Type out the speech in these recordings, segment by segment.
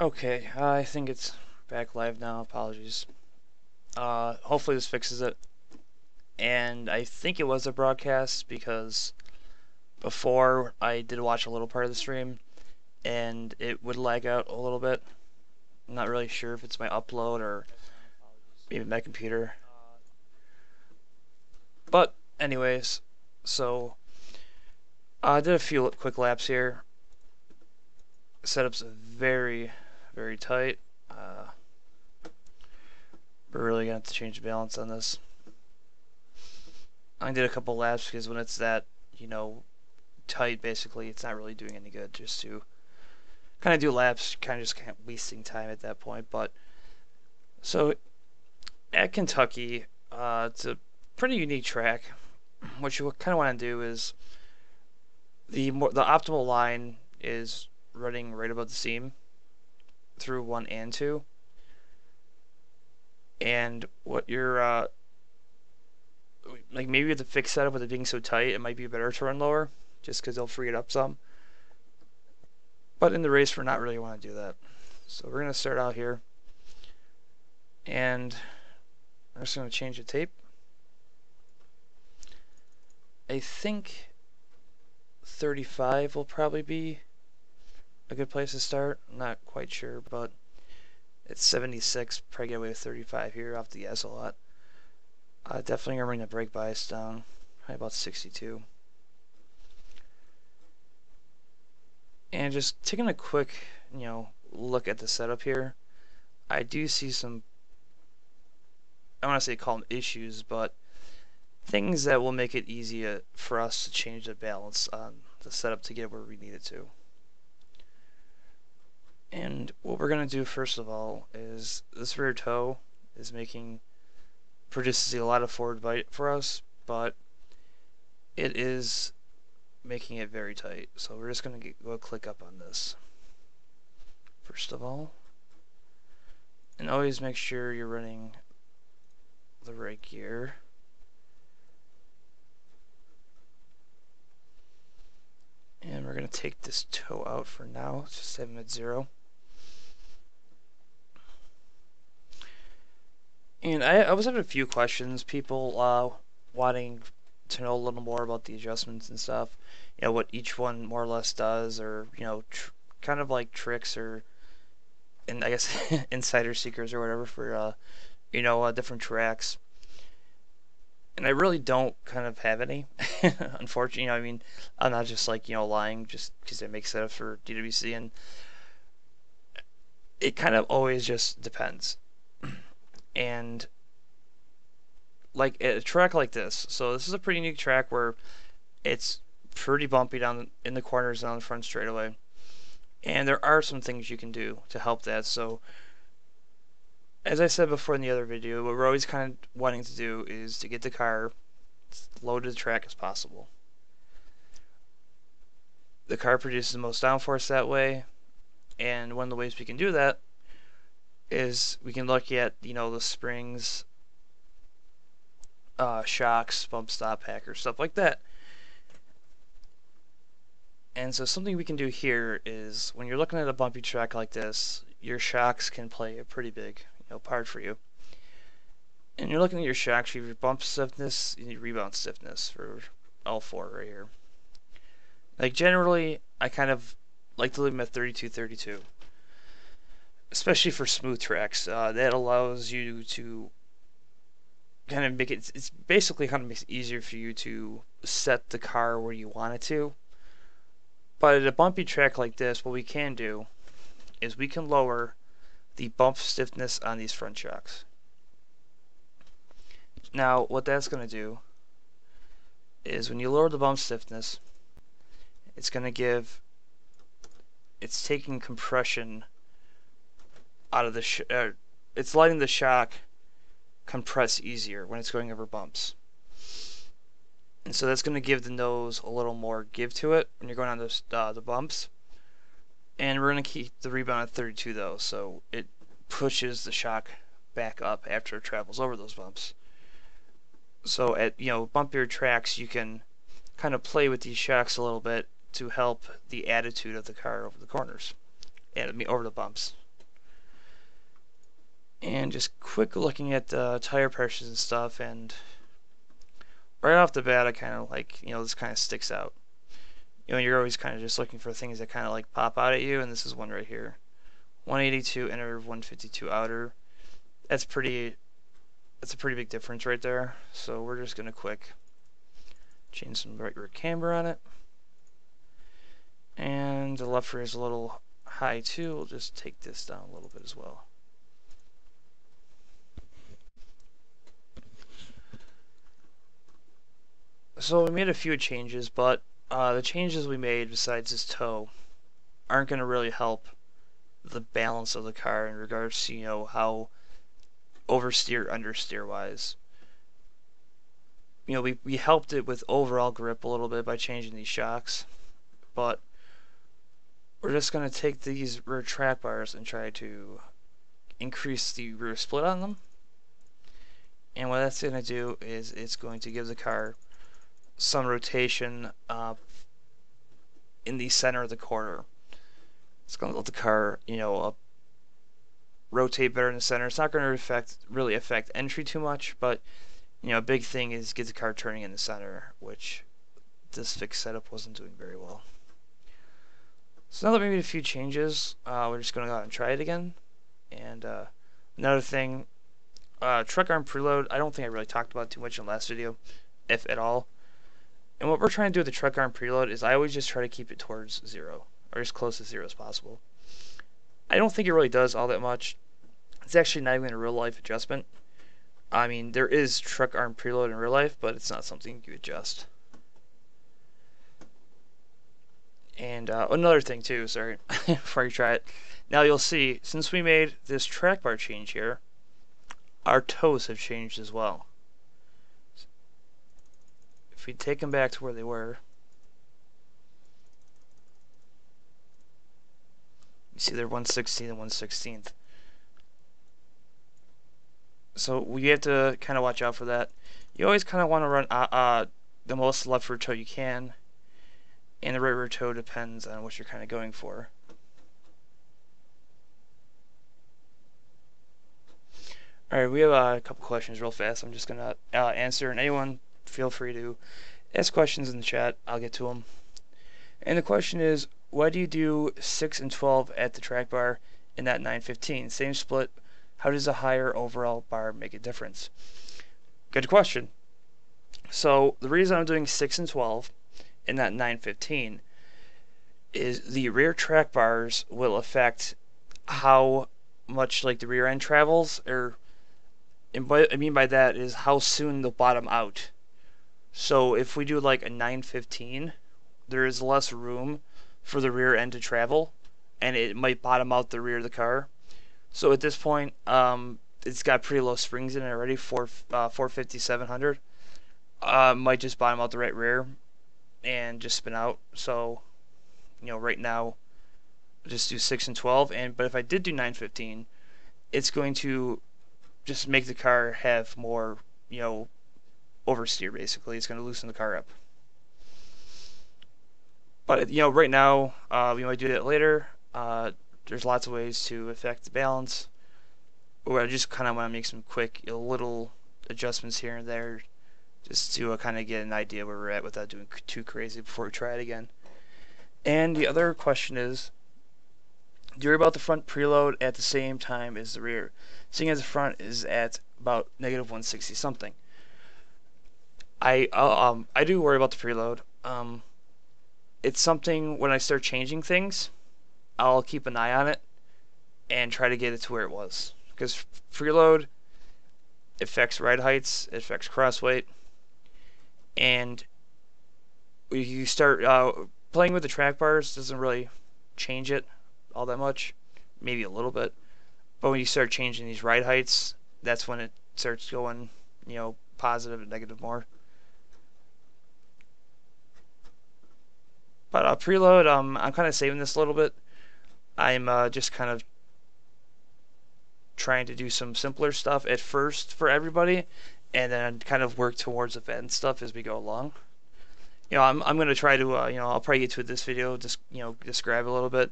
Okay, I think it's back live now. Apologies. Hopefully this fixes it. And I think it was a broadcast because before I did watch a little part of the stream and it would lag out a little bit. I'm not really sure if it's my upload or maybe my computer. But anyways, so I did a few quick laps here. Setup's very, very tight. We're really gonna have to change the balance on this. I did a couple laps because when it's that, tight, basically, it's not really doing any good just to kind of do laps, kind of just wasting time at that point. But so at Kentucky, it's a pretty unique track. What you kind of want to do is the optimal line is running right above the seam through 1 and 2. And what you're like maybe with the fixed setup with it being so tight, it might be better to run lower just because they'll free it up some. But in the race, we're not really want to do that. So we're going to start out here. And I'm just going to change the tape. I think 35 will probably be a good place to start. I'm not quite sure, but it's 76. Probably get away with 35 here off the gas a lot. Definitely going to bring the brake bias down. Probably about 62. And just taking a quick, look at the setup here, I do see some, I don't want to say call them issues, but things that will make it easier for us to change the balance on the setup to get where we need it to. And what we're going to do first of all is this rear toe is produces a lot of forward bite for us, but it is making it very tight. So we're just going to go click up on this first of all, and always make sure you're running the right gear. And we're going to take this toe out for now, just have him at 0. And I was having a few questions, people wanting to know a little more about the adjustments and stuff, what each one more or less does, or kind of like tricks or, and I guess insider secrets or whatever for different tracks. And I really don't kind of have any, unfortunately. I mean, I'm not just like lying just because it makes sense for DWC, and it kind of always just depends. And like a track like this, so this is a pretty unique track where it's pretty bumpy down in the corners and on the front straightaway, and there are some things you can do to help that. So as I said before in the other video, what we're always kind of wanting to do is to get the car as low to the track as possible. The car produces the most downforce that way, and one of the ways we can do that is we can look at the springs, shocks, bump stop hackers, stuff like that. And so something we can do here is when you're looking at a bumpy track like this, your shocks can play a pretty big part for you. And you're looking at your shocks, you have your bump stiffness, you need rebound stiffness for all 4 right here. Like generally, I kind of like to leave them at 32, especially for smooth tracks. That allows you to kind of make it, it's basically kind of makes it easier for you to set the car where you want it to. But at a bumpy track like this, what we can do is we can lower the bump stiffness on these front shocks. Now, what that's going to do is when you lower the bump stiffness, it's taking compression out of the it's letting the shock compress easier when it's going over bumps. And so that's going to give the nose a little more give to it when you're going on the bumps. And we're going to keep the rebound at 32 though, so it pushes the shock back up after it travels over those bumps. So at bumpier tracks, you can kind of play with these shocks a little bit to help the attitude of the car over the corners and over the bumps. And just quick looking at the tire pressures and stuff, and right off the bat I kind of like, this kind of sticks out. You're always kind of just looking for things that kind of like pop out at you, and this is one right here. 182 inner, 152 outer. That's a pretty big difference right there. So we're just gonna quick change some right rear camber on it. And the left rear is a little high too. We'll just take this down a little bit as well. So we made a few changes, but the changes we made besides this toe aren't going to really help the balance of the car in regards to, how oversteer, understeer wise. We helped it with overall grip a little bit by changing these shocks, but we're just going to take these rear track bars and try to increase the rear split on them. And what that's going to do is it's going to give the car some rotation in the center of the quarter. It's going to let the car, rotate better in the center. It's not going to really affect entry too much, but a big thing is get the car turning in the center, which this fixed setup wasn't doing very well. So now that we made a few changes, we're just going to go out and try it again. And another thing, truck arm preload, I don't think I really talked about too much in the last video, if at all. And what we're trying to do with the truck arm preload is I always just try to keep it towards 0, or as close to 0 as possible. I don't think it really does all that much. It's actually not even a real life adjustment. I mean, there is truck arm preload in real life, but it's not something you adjust. And another thing too, sorry, before you try it. Now you'll see, since we made this track bar change here, our toes have changed as well. If we take them back to where they were, you see they're 1/16 and 1/16. So we have to kind of watch out for that. You always kind of want to run the most left rear toe you can, and the right rear toe depends on what you're kind of going for. Alright, we have a couple questions real fast. I'm just going to answer, and anyone feel free to ask questions in the chat. I'll get to them. And the question is, why do you do 6 and 12 at the track bar and not 9-15? Same split. How does a higher overall bar make a difference? Good question. So the reason I'm doing 6 and 12 and not 9-15 is the rear track bars will affect how much like the rear end travels, and what I mean by that is how soon they'll bottom out. So if we do like a 9-15, there is less room for the rear end to travel, and it might bottom out the rear of the car. So at this point, it's got pretty low springs in it already, 450, 700. Might just bottom out the right rear and just spin out. So, right now, just do 6 and 12. But if I did do 9-15, it's going to just make the car have more, oversteer basically. It's going to loosen the car up. But, right now, we might do that later. There's lots of ways to affect the balance. Or I just kind of want to make some quick little adjustments here and there just to kind of get an idea where we're at without doing too crazy before we try it again. And the other question is, do you worry about the front preload at the same time as the rear? Seeing as the front is at about -160 something. I do worry about the preload. It's something when I start changing things, I'll keep an eye on it and try to get it to where it was. Because preload affects ride heights, it affects crossweight, and you start playing with the track bars doesn't really change it all that much, maybe a little bit. But when you start changing these ride heights, that's when it starts going, positive and negative more. But preload, I'm kind of saving this a little bit. I'm just kind of trying to do some simpler stuff at first for everybody, and then kind of work towards advanced stuff as we go along. I'm going to try to, I'll probably get to this video, just, describe a little bit.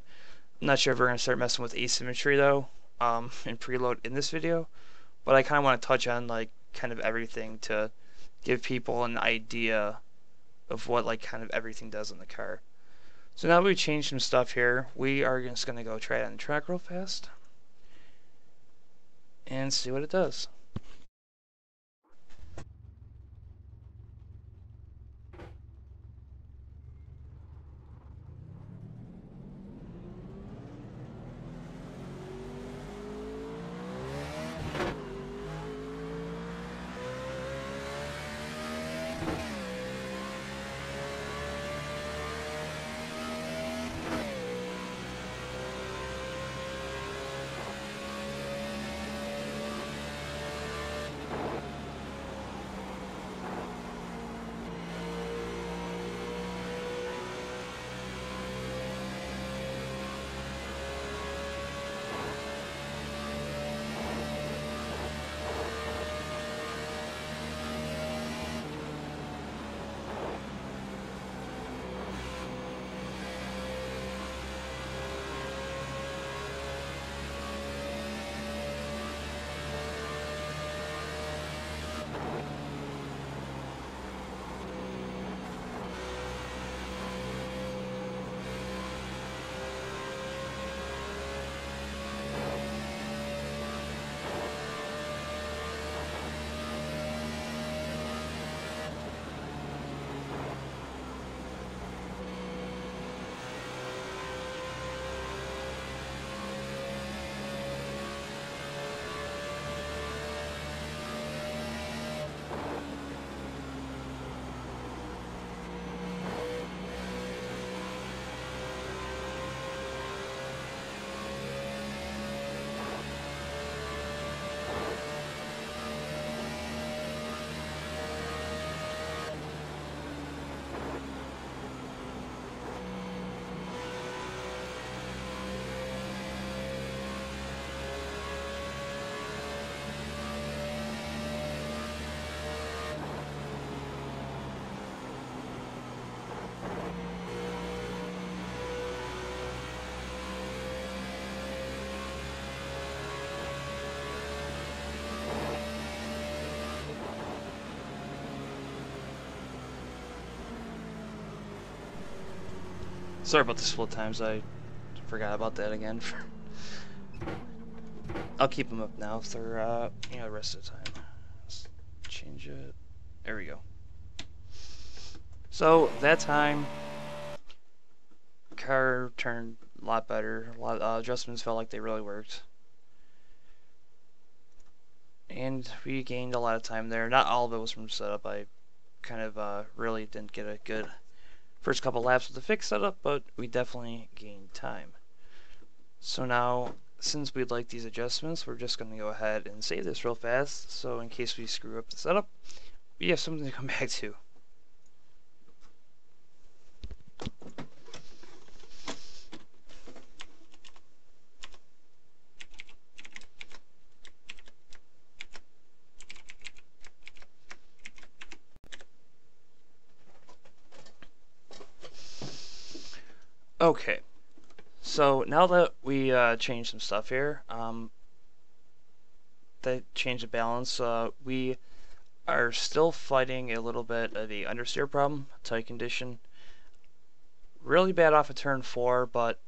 I'm not sure if we're going to start messing with asymmetry, though. and preload in this video, but I kind of want to touch on like kind of everything to give people an idea of what like kind of everything does in the car. So now that we've changed some stuff here, we are just going to go try it on the track real fast and see what it does. Sorry about the split times, I forgot about that again. I'll keep them up now for the rest of the time. Let's change it. There we go. So that time, car turned a lot better. A lot of adjustments felt like they really worked, and we gained a lot of time there. Not all of it was from setup. I kind of really didn't get a good first couple laps with the fixed setup, but we definitely gained time. So now, since we'd like these adjustments, we're just going to go ahead and save this real fast, so in case we screw up the setup, we have something to come back to. Okay, so now that we changed some stuff here, that changed the balance, we are still fighting a little bit of the understeer problem, tight condition. Really bad off of turn 4, but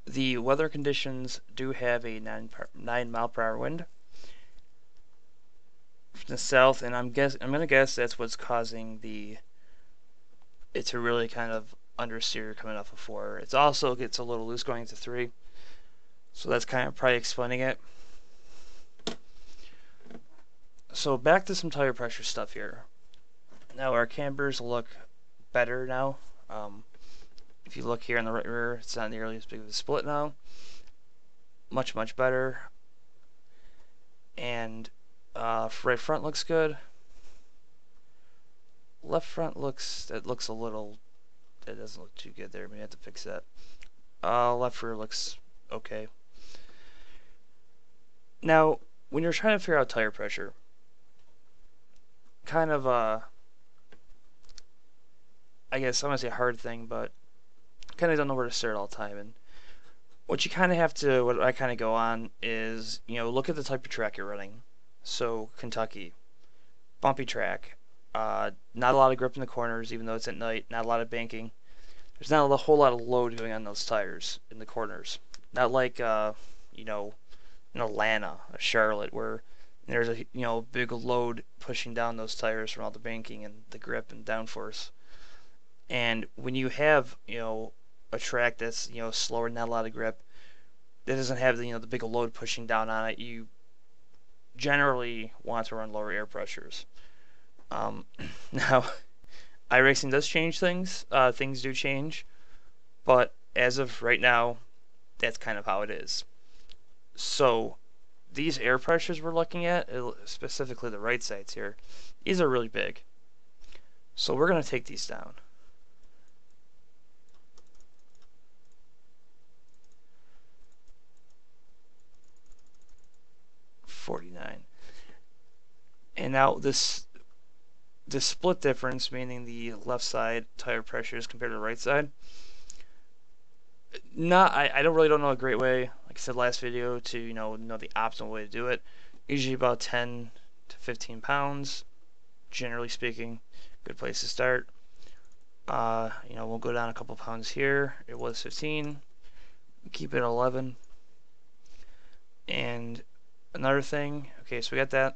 the weather conditions do have a 9 mile per hour wind from the south, and I'm gonna guess that's what's causing it to really kind of understeer coming off of 4. It also gets a little loose going into 3, so that's kind of probably explaining it. So back to some tire pressure stuff here. Now our cambers look better now. If you look here in the right rear, it's not nearly as big of a split now. Much better. And right front looks good. Left front looks a little. It doesn't look too good there. We have to fix that. Left rear looks okay. Now, when you're trying to figure out tire pressure, kind of I guess I'm gonna say a hard thing, but kind of don't know where to start all the time. And what you kind of have to, what I kind of go on is, look at the type of track you're running. So Kentucky, bumpy track, not a lot of grip in the corners, even though it's at night. Not a lot of banking. There's not a whole lot of load going on those tires in the corners. Not like in Atlanta or Charlotte where there's a big load pushing down those tires from all the banking and the grip and downforce. And when you have a track that's slower, not a lot of grip, that doesn't have the big load pushing down on it, you generally want to run lower air pressures. Now, iRacing does change things. Things do change, but as of right now, that's kind of how it is. So these air pressures we're looking at, specifically the right sides here, these are really big. So we're going to take these down. $49. And now this split difference, meaning the left side tire pressures compared to the right side, I don't know a great way, like I said last video, to know the optimal way to do it. Usually about 10 to 15 pounds, generally speaking, good place to start. We'll go down a couple pounds here. It was 15. Keep it 11. And another thing, okay, so we got that.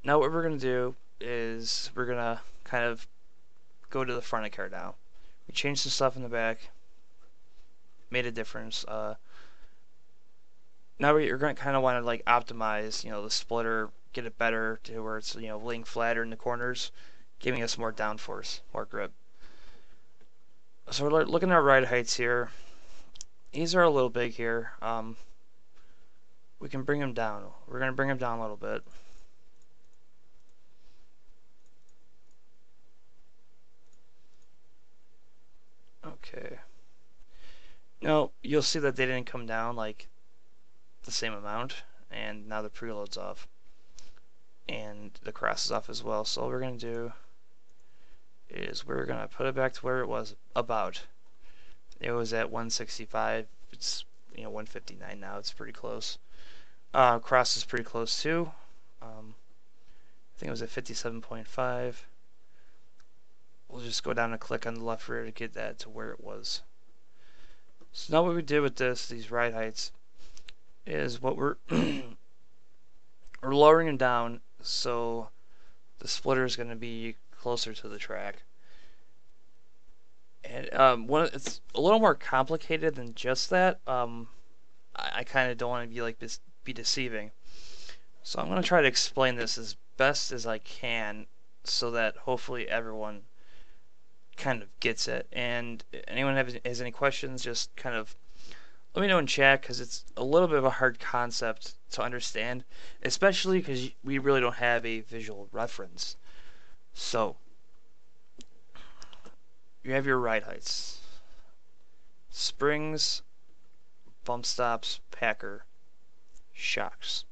Now what we're gonna do is we're gonna kind of go to the front of the car now. We changed some stuff in the back, made a difference. Now you're going to kind of want to like optimize, the splitter, get it better to where it's laying flatter in the corners, giving us more downforce, more grip. So we're looking at ride heights here. These are a little big here. We can bring them down. We're going to bring them down a little bit. Okay. Now you'll see that they didn't come down like the same amount, and now the preload's off, and the cross is off as well. So all we're gonna do is we're gonna put it back to where it was about. It was at 165. It's 159 now. It's pretty close. Cross is pretty close too. I think it was at 57.5. We'll just go down and click on the left rear to get that to where it was. So now what we did with these ride heights, is what we're we're lowering them down so the splitter is going to be closer to the track. And it's a little more complicated than just that. I kind of don't want to be deceiving, so I'm going to try to explain this as best as I can so that hopefully everyone kind of gets it. And anyone has any questions, just kind of let me know in chat, because it's a little bit of a hard concept to understand, especially because we really don't have a visual reference. So you have your ride heights, springs, bump stops, packer, shocks.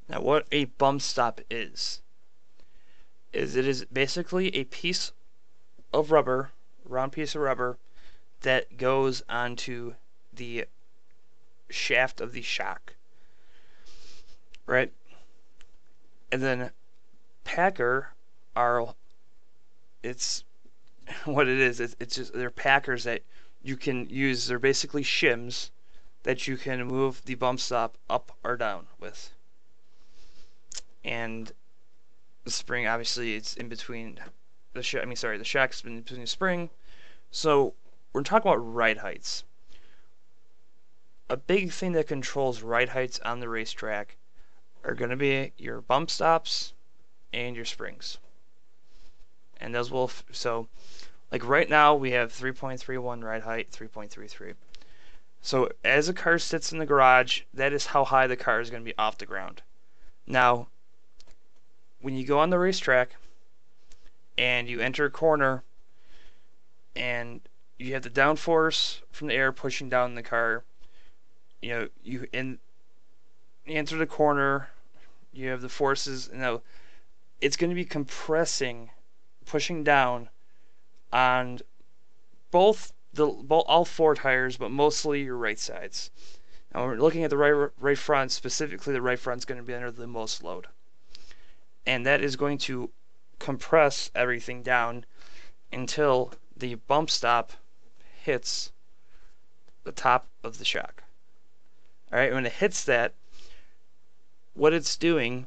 Now what a bump stop is it is basically a piece of rubber, round piece of rubber, that goes onto the shaft of the shock, right? And then packer it's what it is. It's just, they're packers that you can use. They're basically shims that you can move the bump stop up or down with. And the spring, obviously, it's in between the shock's in between the spring. So we're talking about ride heights. A big thing that controls ride heights on the racetrack are going to be your bump stops and your springs. And those will, so like right now we have 3.31 ride height, 3.33. So as the car sits in the garage, that is how high the car is going to be off the ground. Now, when you go on the racetrack and you enter a corner and you have the downforce from the air pushing down the car, you enter the corner, you have the forces, it's going to be compressing, pushing down on both all four tires, but mostly your right sides. Now we're looking at the right front, specifically the right front's going to be under the most load. And that is going to compress everything down until the bump stop hits the top of the shock. Alright, when it hits that, what it's doing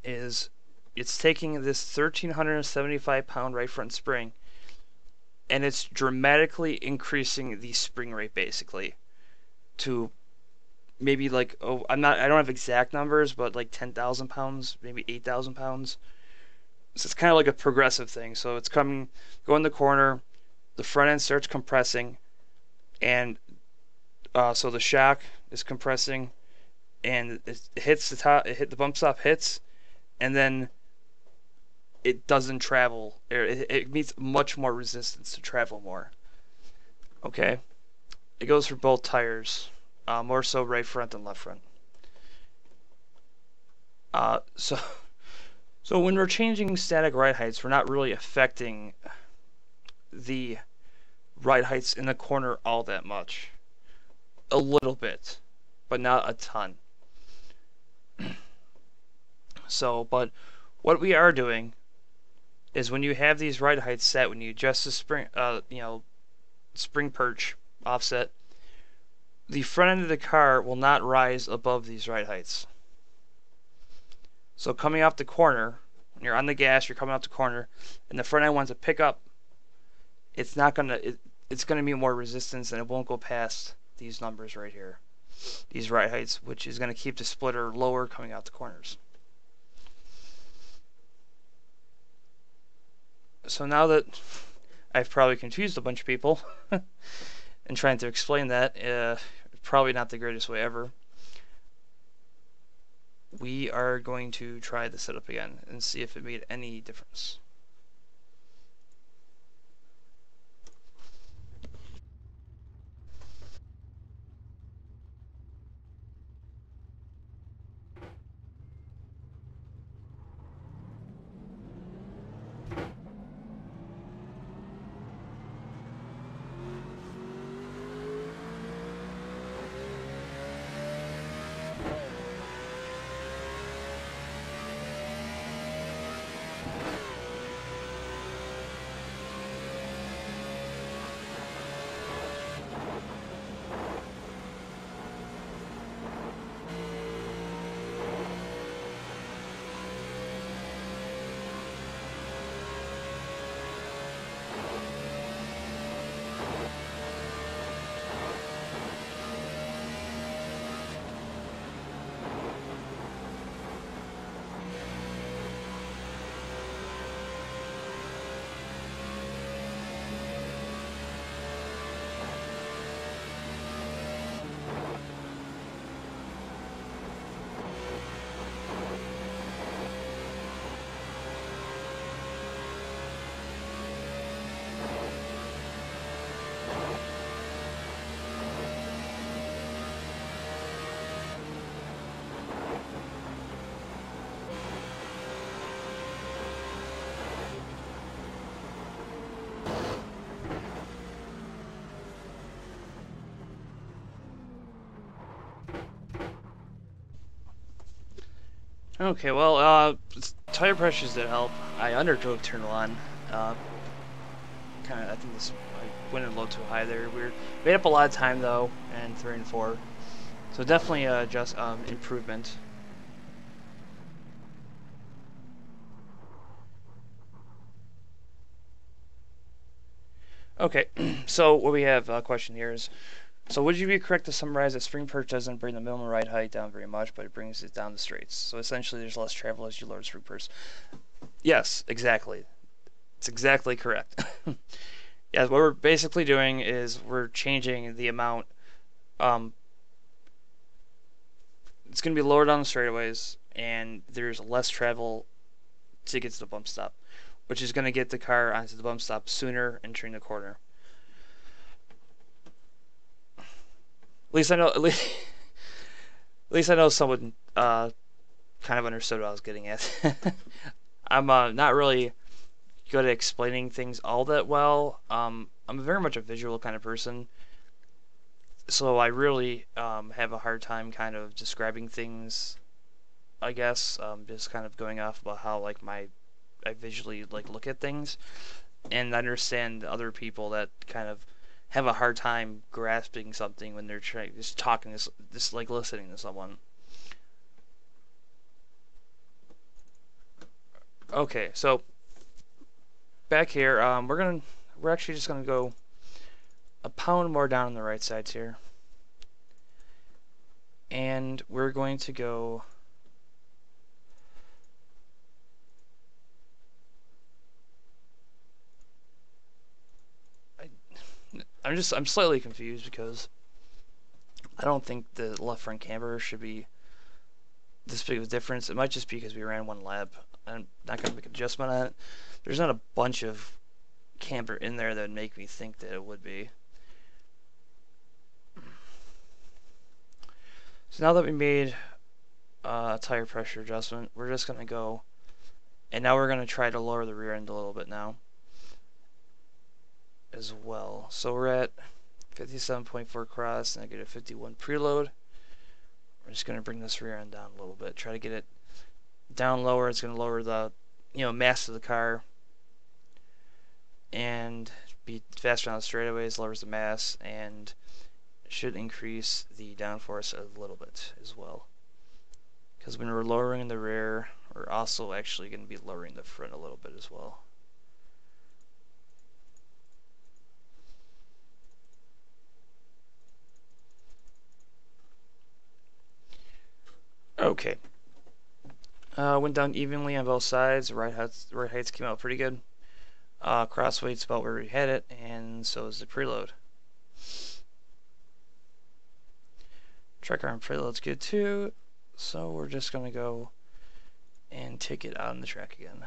is it's taking this 1,375 pound right front spring and it's dramatically increasing the spring rate basically to maybe like, I don't have exact numbers, but like 10,000 pounds, maybe 8,000 pounds. So it's kind of like a progressive thing. So it's going the corner, the front end starts compressing, and so the shock is compressing, and it hits the top. The bump stop hits, and then it doesn't travel. It meets much more resistance to travel more. Okay, it goes for both tires, more so right front than left front. So when we're changing static ride heights, we're not really affecting the ride heights in the corner all that much. A little bit, but not a ton. But what we are doing is when you have these ride heights set, when you adjust the spring, spring perch offset, the front end of the car will not rise above these ride heights. So coming off the corner, when you're on the gas, you're coming off the corner, and the front end wants to pick up, it's gonna be more resistance, and it won't go past these numbers right here, these ride heights, which is gonna keep the splitter lower coming out the corners. So now that I've probably confused a bunch of people and trying to explain that, probably not the greatest way ever, we are going to try the setup again and see if it made any difference. Okay, well, tire pressures did help. I underdrove turn on. I think I went a little too high there. We made up a lot of time though, and 3 and 4. So definitely just improvement. Okay, so what we have a question here is, so would you be correct to summarize that spring perch doesn't bring the minimum ride height down very much, but it brings it down the straights? So essentially there's less travel as you lower the spring perch. Yes, exactly. It's exactly correct. Yeah, what we're basically doing is we're changing the amount. It's going to be lower down the straightaways, and there's less travel to get to the bump stop, which is going to get the car onto the bump stop sooner and turn the corner. At least I know. At least I know someone kind of understood what I was getting at. I'm not really good at explaining things all that well. I'm very much a visual kind of person, so I really have a hard time kind of describing things. I guess just kind of going off about how like I visually like look at things, and I understand other people that kind of have a hard time grasping something when they're trying just talking, just like listening to someone. Okay, so back here, we're actually just gonna go a pound more down on the right sides here, and we're going to go. I'm slightly confused because I don't think the left front camber should be this big of a difference. It might just be because we ran one lap. I'm not going to make an adjustment on it. There's not a bunch of camber in there that would make me think that it would be. So now that we made a tire pressure adjustment, we're just going to go, and now we're going to try to lower the rear end a little bit now as well. So we're at 57.4 cross, and I get a 51 preload. We're just going to bring this rear end down a little bit, try to get it down lower. It's going to lower the mass of the car and be faster on the straightaways, lowers the mass, and should increase the downforce a little bit as well. Because when we're lowering the rear, we're also actually going to be lowering the front a little bit as well. Okay. Went down evenly on both sides. Right heights came out pretty good. Crossweight's about where we had it, and so is the preload. Track arm preload's good too, so we're just going to go and take it out on the track again.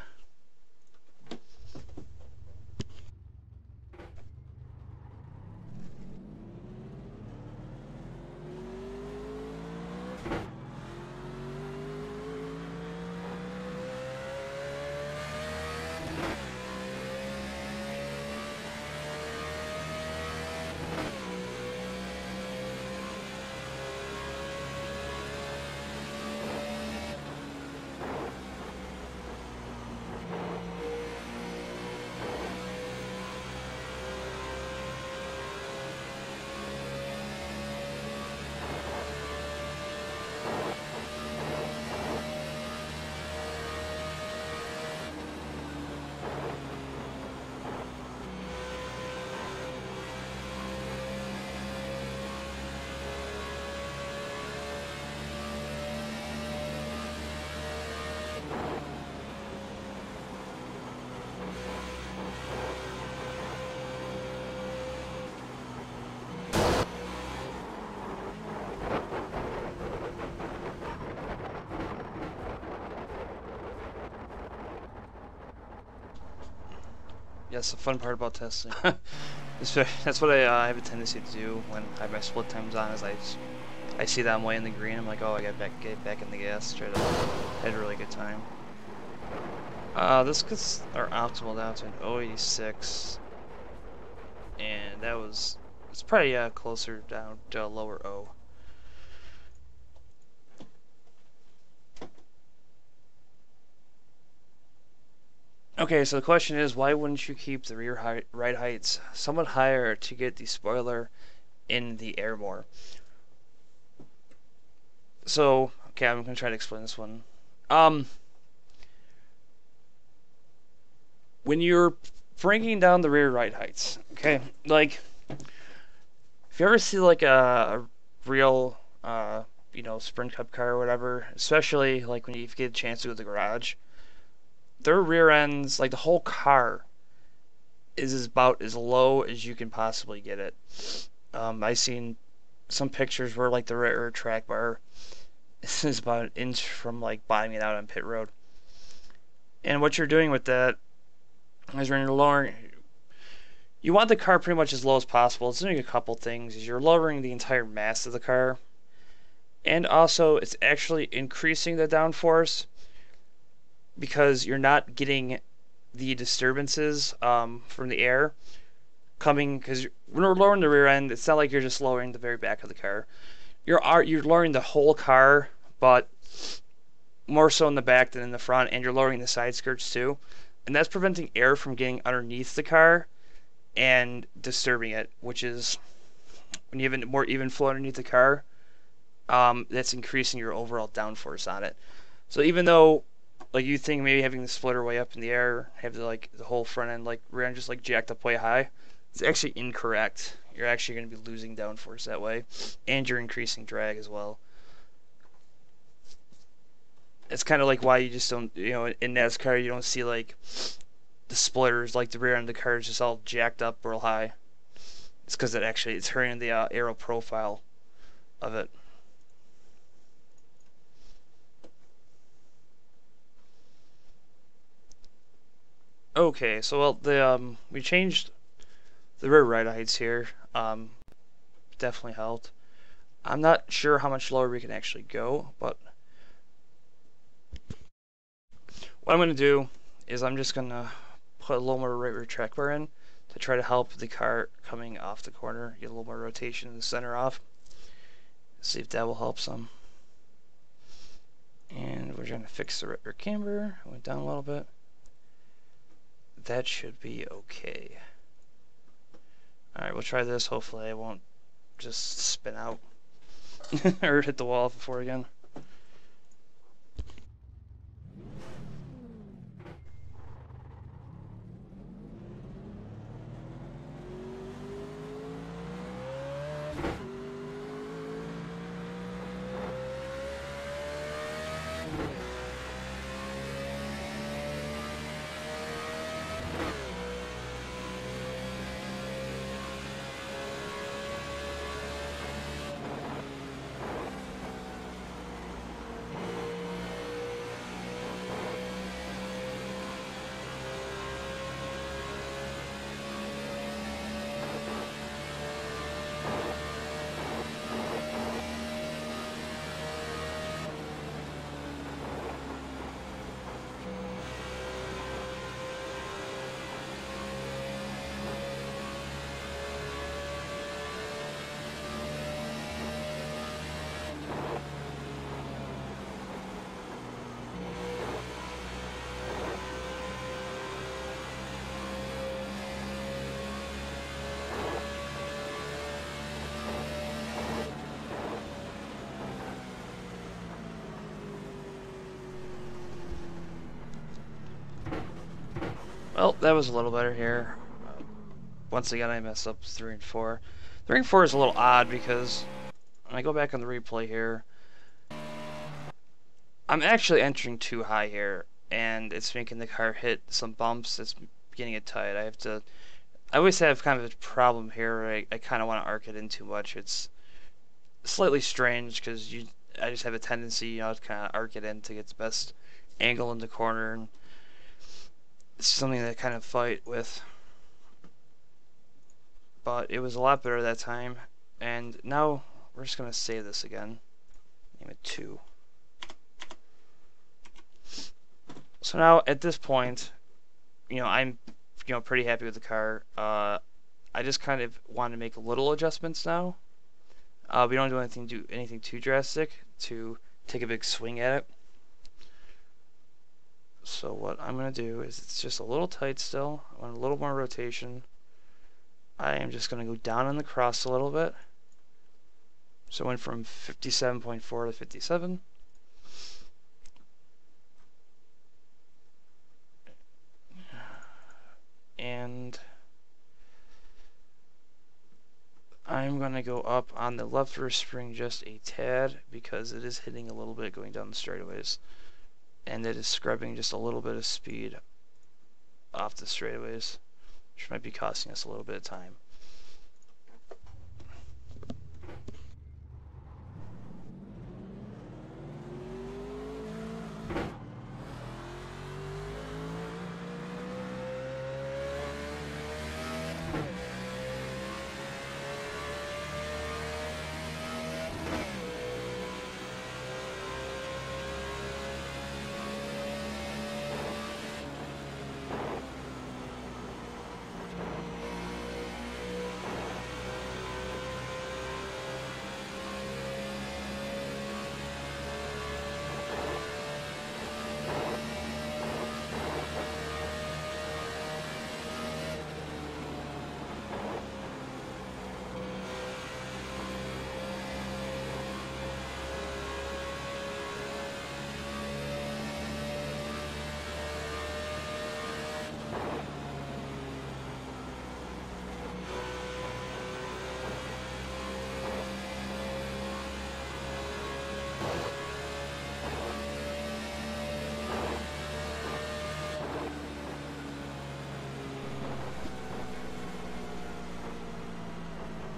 Yes, the fun part about testing. That's what I have a tendency to do when I have my split times on. Is I see that I'm way in the green. I'm like, oh, I got get back in the gas. Try to have a really good time. This gets our optimal down to an 086, and it's probably closer down to a lower O. Okay, so the question is, why wouldn't you keep the rear right heights somewhat higher to get the spoiler in the air more? So, okay, I'm going to try to explain this one. When you're bringing down the rear right heights, okay, like, if you ever see like a real, sprint cup car or whatever, especially like when you get a chance to go to the garage, their rear ends, like the whole car, is about as low as you can possibly get it. I've seen some pictures where like the rear track bar is about an inch from like bottoming out on pit road. And what you're doing with that is when you're lowering, you want the car pretty much as low as possible. It's doing a couple things. Is you're lowering the entire mass of the car, and also it's actually increasing the downforce, because you're not getting the disturbances from the air coming, because when we're lowering the rear end, it's not like you're just lowering the very back of the car. You're lowering the whole car, but more so in the back than in the front, and you're lowering the side skirts too, and that's preventing air from getting underneath the car and disturbing it, which is when you have a more even flow underneath the car, that's increasing your overall downforce on it. So even though like you think maybe having the splitter way up in the air, have the whole front end like rear end just like jacked up way high, it's actually incorrect. You're actually going to be losing downforce that way, and you're increasing drag as well. It's kind of like why you just don't, in NASCAR you don't see like the splitters, like the rear end of the car is just all jacked up real high. It's because it's hurting the aero profile of it. Okay, so we changed the rear ride heights here. Definitely helped. I'm not sure how much lower we can actually go, but what I'm going to do is I'm just going to put a little more right rear track bar in to try to help the car coming off the corner get a little more rotation in the center off. See if that will help some. And we're going to fix the right rear camber. Went down a little bit. That should be okay. Alright, we'll try this. Hopefully I won't just spin out or hit the wall before again. Well, that was a little better here. Once again, I messed up 3 and 4. 3 and 4 is a little odd because when I go back on the replay here, I'm actually entering too high here, and it's making the car hit some bumps. It's getting it tight. I always have kind of a problem here where I kind of want to arc it in too much. It's slightly strange because I just have a tendency, to kind of arc it in to get the best angle in the corner. And it's something that I kind of fight with. But it was a lot better that time. And now we're just going to save this again. Name it 2. So now at this point, I'm pretty happy with the car. I just kind of want to make little adjustments now. We don't do anything too drastic to take a big swing at it. So what I'm going to do is, it's just a little tight still. I want a little more rotation. I am just going to go down on the cross a little bit. So I went from 57.4 to 57. And I'm going to go up on the left rear spring just a tad because it is hitting a little bit going down the straightaways. And it is scrubbing just a little bit of speed off the straightaways, which might be costing us a little bit of time.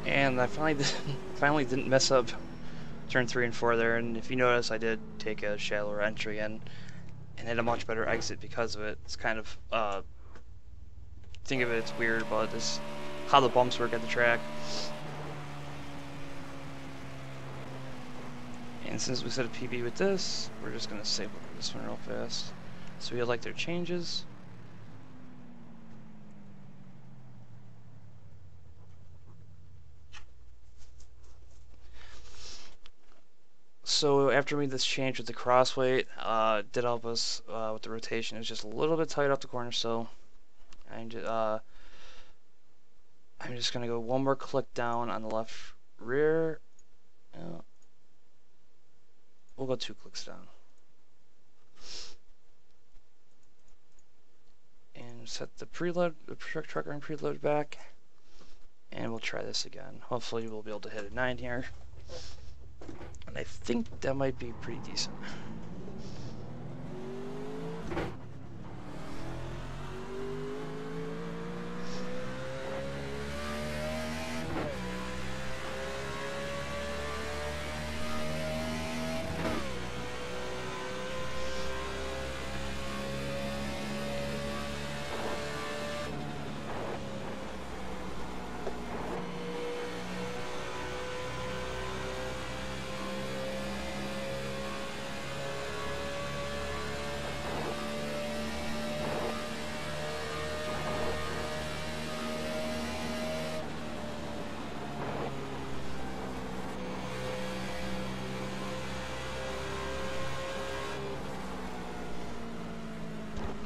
And I finally didn't mess up turn 3 and 4 there, and if you notice, I did take a shallower entry in and had a much better exit because of it. It's kind of, think of it, it's weird, but this how the bumps work at the track. And since we set a PB with this, we're just going to save this one real fast. So we like their changes. So after we made this change with the crossweight, did help us with the rotation. It was just a little bit tight off the corner, so I'm just gonna go one more click down on the left rear. We'll go 2 clicks down. And set the preload, the truck run preload back. And we'll try this again. Hopefully we'll be able to hit a 9 here. And I think that might be pretty decent.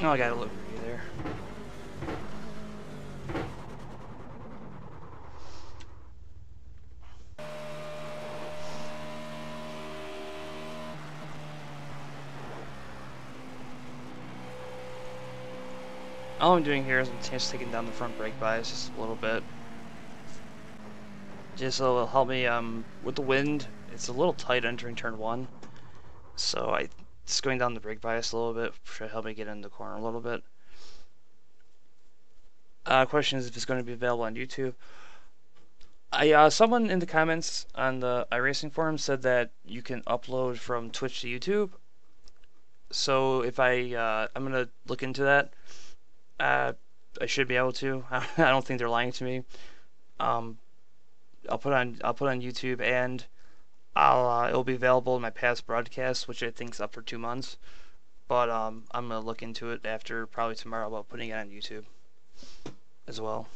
Oh, I got a little bit there. All I'm doing here is I'm just taking down the front brake bias just a little bit. Just so it'll help me with the wind. It's a little tight entering turn 1. So just going down the brake bias a little bit should help me get in the corner a little bit. Question is if it's going to be available on YouTube. Someone in the comments on the Iracing forum said that you can upload from Twitch to YouTube. So if I'm gonna look into that. I should be able to. I don't think they're lying to me. I'll put on YouTube, and it'll be available in my past broadcasts, which I think is up for 2 months. But I'm gonna look into it after probably tomorrow about putting it on YouTube as well.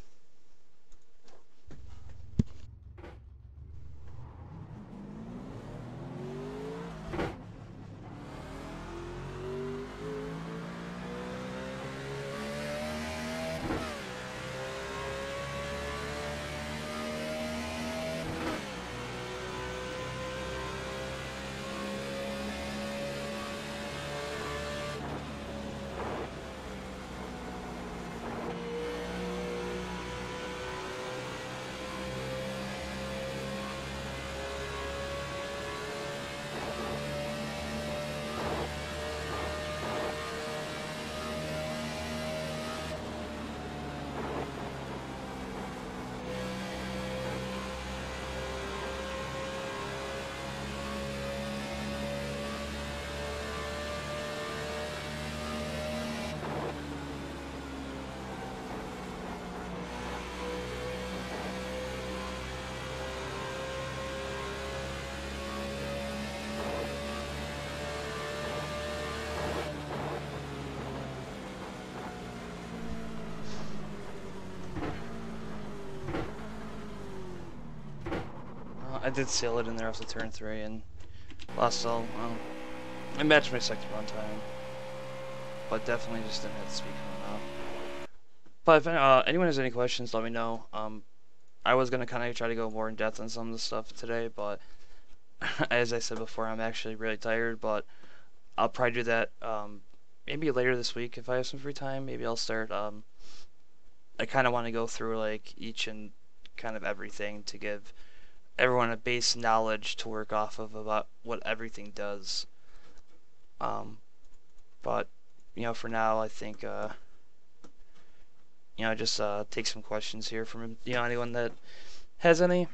I did seal it in there after turn 3 and lost all. I matched my sector on time, but definitely just didn't have the speed coming off. But if anyone has any questions, let me know. I was gonna kind of try to go more in depth on some of the stuff today, but as I said before, I'm actually really tired. But I'll probably do that maybe later this week if I have some free time. Maybe I'll start. I kind of want to go through like each and kind of everything to give everyone a base knowledge to work off of about what everything does. But for now, I think just take some questions here from anyone that has any,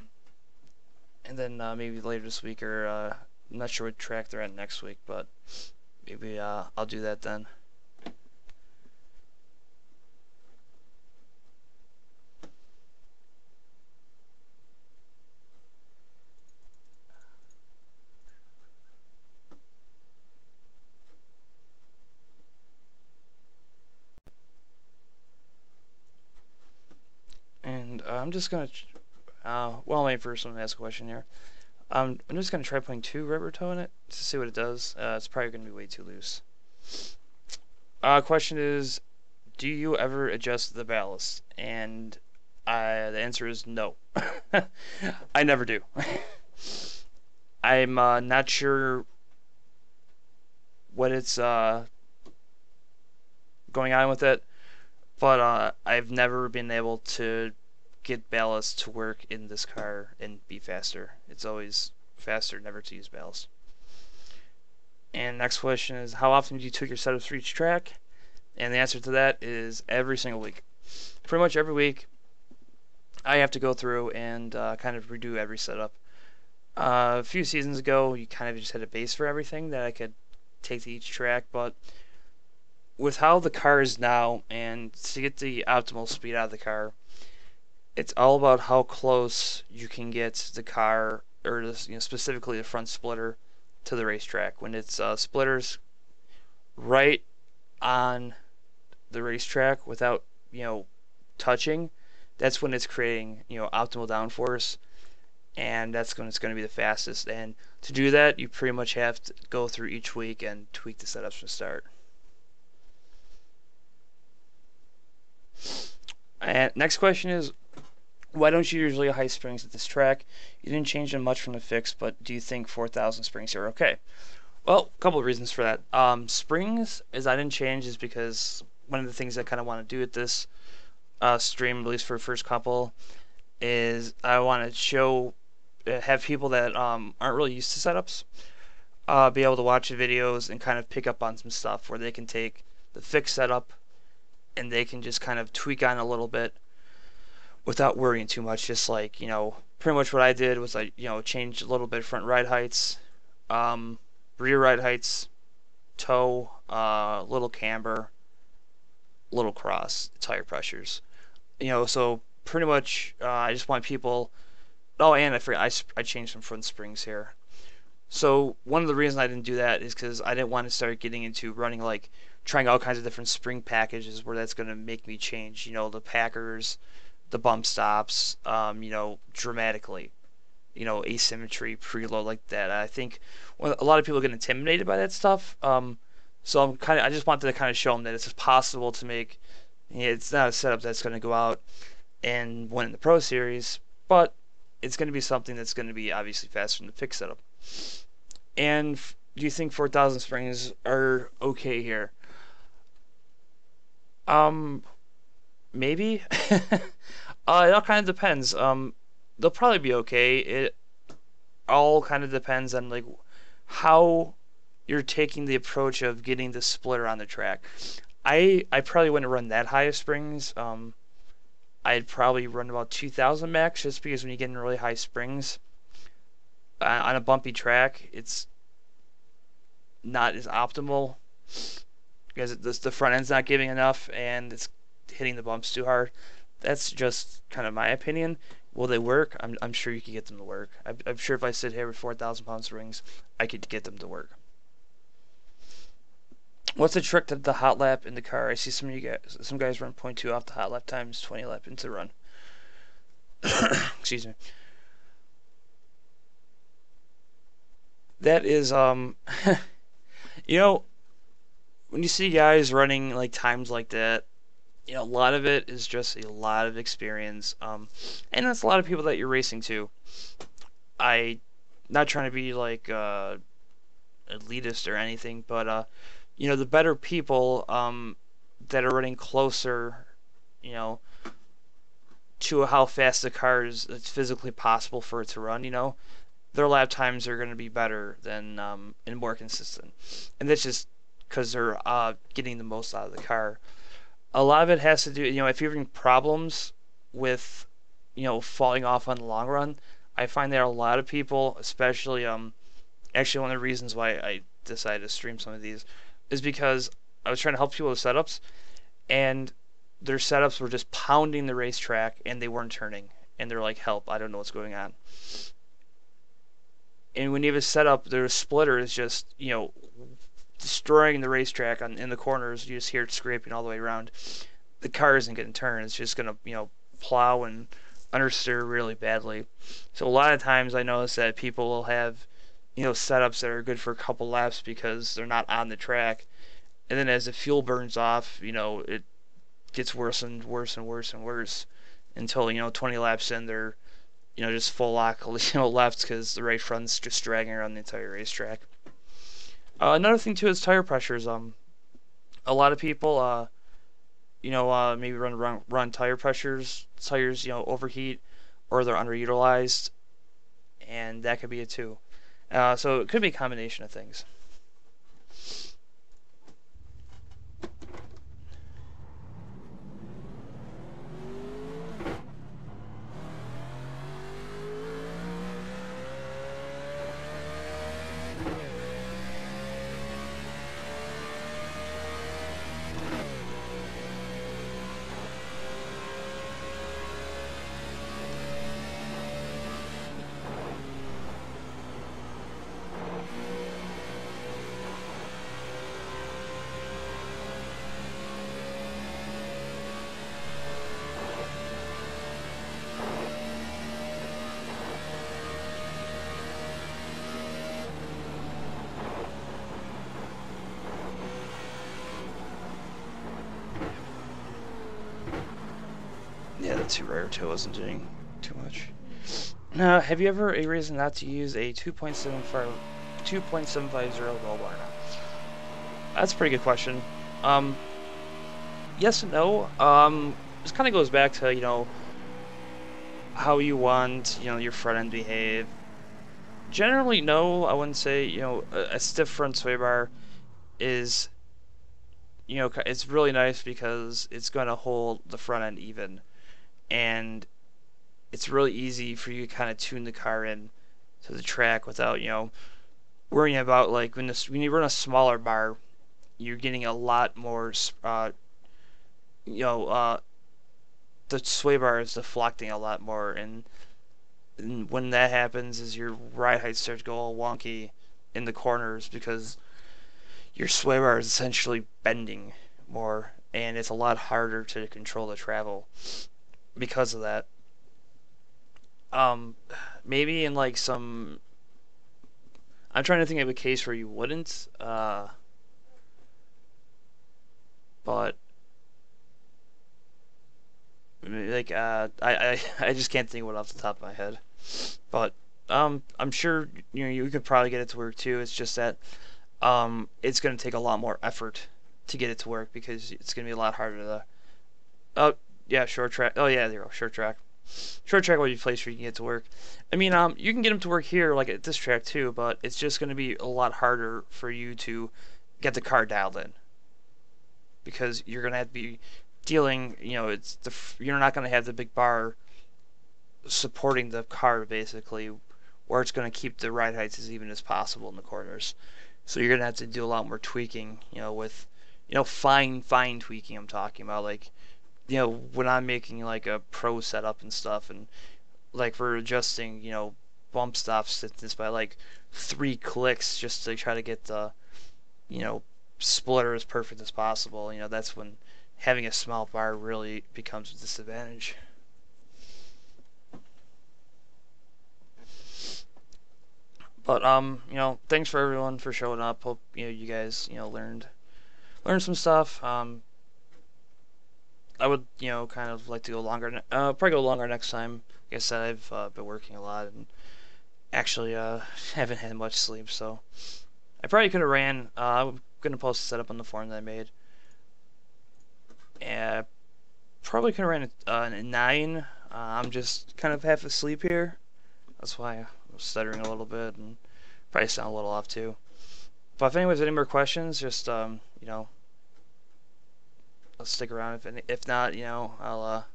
and then maybe later this week, or I'm not sure what track they're at next week, but maybe I'll do that then. And I'm just gonna, well, wait for someone to ask a question here. I'm just gonna try putting 2 rubber toe in it to see what it does. It's probably gonna be way too loose. Question is, do you ever adjust the ballast? And the answer is no. I never do. I'm not sure what it's going on with it, but I've never been able to get ballast to work in this car and be faster. It's always faster never to use ballast. And next question is, how often do you tweak your setups for each track? And the answer to that is every single week. Pretty much every week, I have to go through and kind of redo every setup. A few seasons ago, you kind of just had a base for everything that I could take to each track, but with how the car is now, and to get the optimal speed out of the car, it's all about how close you can get the car, or specifically the front splitter, to the racetrack. When it's splitters right on the racetrack without touching, that's when it's creating optimal downforce, and that's when it's going to be the fastest. And to do that, you pretty much have to go through each week and tweak the setups from the start. And next question is, why don't you usually high springs at this track? You didn't change them much from the fix, but do you think 4,000 springs are okay? Well, a couple of reasons for that. Springs, as I didn't change, is because one of the things I kind of want to do at this stream, at least for the first couple, is I want to have people that aren't really used to setups be able to watch the videos and kind of pick up on some stuff where they can take the fixed setup and they can just kind of tweak on a little bit without worrying too much. Just like, pretty much what I did was I, changed a little bit front ride heights, rear ride heights, toe, little camber, little cross, tire pressures. So pretty much I just want people. Oh, and I forgot, I changed some front springs here. So one of the reasons I didn't do that is because I didn't want to start getting into running, like, trying all kinds of different spring packages where that's going to make me change, the packers, the bump stops, dramatically, asymmetry, preload, like that. I think a lot of people get intimidated by that stuff. So I just wanted to kind of show them that it's possible to make. It's not a setup that's going to go out and win in the Pro Series, but it's going to be something that's going to be obviously faster than the fixed setup. And do you think 4,000 springs are okay here? Maybe. It all kind of depends. They'll probably be okay. It all kind of depends on like how you're taking the approach of getting the splitter on the track. I probably wouldn't run that high of springs. I'd probably run about 2,000 max, just because when you get in really high springs on a bumpy track, it's not as optimal because the front end's not giving enough and it's hitting the bumps too hard. That's just kind of my opinion. Will they work? I'm sure you could get them to work. I'm sure if I sit here with 4,000 pound springs, I could get them to work. What's the trick to the hot lap in the car? I see some guys run 0.2 off the hot lap times 20 lap into the run. Excuse me. That is when you see guys running like times like that, a lot of it is just a lot of experience. And that's a lot of people that you're racing to. Not trying to be like elitist or anything, but the better people that are running closer, to how fast the car is, it's physically possible for it to run, their lap times are going to be better than and more consistent. And that's just because they're getting the most out of the car. A lot of it has to do, if you're having problems with falling off on the long run. I find that a lot of people, especially actually one of the reasons why I decided to stream some of these is because I was trying to help people with setups, and their setups were just pounding the racetrack and they weren't turning, and they're like, help, I don't know what's going on. And when you have a setup, their splitter is just destroying the racetrack in the corners. You just hear it scraping all the way around. The car isn't going to turn. It's just going to plow and understeer really badly. So a lot of times I notice that people will have setups that are good for a couple laps because they're not on the track, and then as the fuel burns off, it gets worse and worse and worse and worse until 20 laps in they're just full lock left because the right front's just dragging around the entire racetrack. Another thing too is tire pressures. A lot of people maybe run tires overheat, or they're underutilized, and that could be it too. So it could be a combination of things. Yeah, the 2 wasn't doing too much. Now, have you ever a reason not to use a 2.750 roll bar now? That's a pretty good question. Yes and no. This kind of goes back to how you want your front end to behave. Generally, no. I wouldn't say a stiff front sway bar is it's really nice because it's going to hold the front end even. And it's really easy for you to kind of tune the car in to the track without worrying about when you run a smaller bar, you're getting a lot more the sway bar is deflecting a lot more, and when that happens is your ride height starts to go all wonky in the corners because your sway bar is essentially bending more, and it's a lot harder to control the travel because of that. Maybe in some, I'm trying to think of a case where you wouldn't, but I just can't think of it off the top of my head. But I'm sure you could probably get it to work too. It's just that it's going to take a lot more effort to get it to work because it's going to be a lot harder to. Oh yeah, short track. Oh yeah, there you go, short track. Short track would be a place where you can get to work. I mean, you can get them to work here, like at this track too, but it's just going to be a lot harder for you to get the car dialed in because you're going to have to be dealing. You're not going to have the big bar supporting the car basically, where it's going to keep the ride heights as even as possible in the corners. So you're going to have to do a lot more tweaking, with fine tweaking. I'm talking about when I'm making a pro setup and stuff, and we're adjusting bump stop stiffness by 3 clicks just to try to get the splitter as perfect as possible. That's when having a small bar really becomes a disadvantage. But thanks for everyone for showing up. Hope you guys learned some stuff. I would kind of like to go longer. Probably go longer next time. Like I said, I've been working a lot and actually haven't had much sleep, so I probably could have ran. I'm gonna post a setup on the forum that I made. And probably could have ran a 9. I'm just kind of half asleep here. That's why I'm stuttering a little bit and probably sound a little off too. But if anyone has any more questions, just I'll stick around. If not, I'll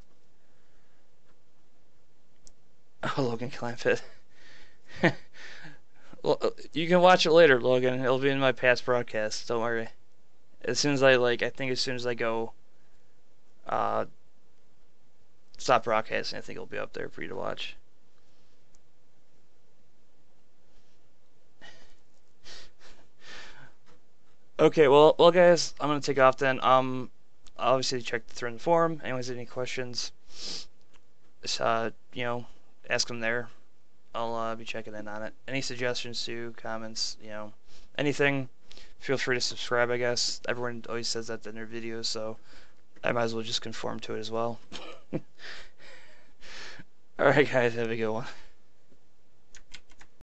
Oh, Logan climb it. Well, you can watch it later, Logan. It'll be in my past broadcast. Don't worry. As soon as I think as soon as I go, uh, stop broadcasting, I think it'll be up there for you to watch. Okay, well, guys, I'm gonna take off then. Obviously check the thread in the forum. Anyways, any questions? Just, ask them there. I'll be checking in on it. Any suggestions too, comments, anything. Feel free to subscribe. I guess everyone always says that in their videos, so I might as well just conform to it as well. All right, guys, have a good one.